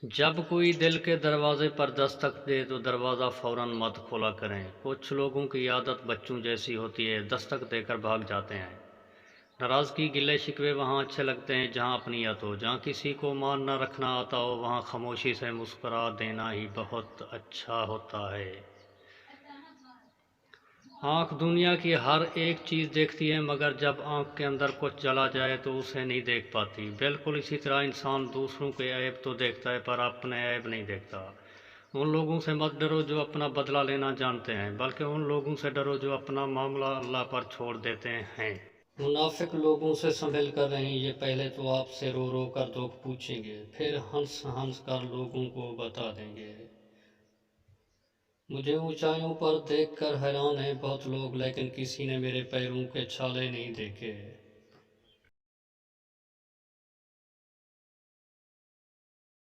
जब कोई दिल के दरवाजे पर दस्तक दे तो दरवाज़ा फ़ौरन मत खोला करें। कुछ लोगों की आदत बच्चों जैसी होती है, दस्तक देकर भाग जाते हैं। नाराज़गी गिले शिकवे वहाँ अच्छे लगते हैं जहाँ अपनीयत हो। जहाँ किसी को मान न रखना आता हो वहाँ खामोशी से मुस्कुरा देना ही बहुत अच्छा होता है। आँख दुनिया की हर एक चीज़ देखती है, मगर जब आँख के अंदर कुछ चला जाए तो उसे नहीं देख पाती। बिल्कुल इसी तरह इंसान दूसरों के ऐब तो देखता है पर अपने ऐब नहीं देखता। उन लोगों से मत डरो जो अपना बदला लेना जानते हैं, बल्कि उन लोगों से डरो जो अपना मामला अल्लाह पर छोड़ देते हैं। मुनाफिक लोगों से संभल कर रहें, ये पहले तो आपसे रो रो कर दुख पूछेंगे, फिर हंस हंस कर लोगों को बता देंगे। मुझे ऊंचाइयों पर देखकर हैरान हैं बहुत लोग, लेकिन किसी ने मेरे पैरों के छाले नहीं देखे।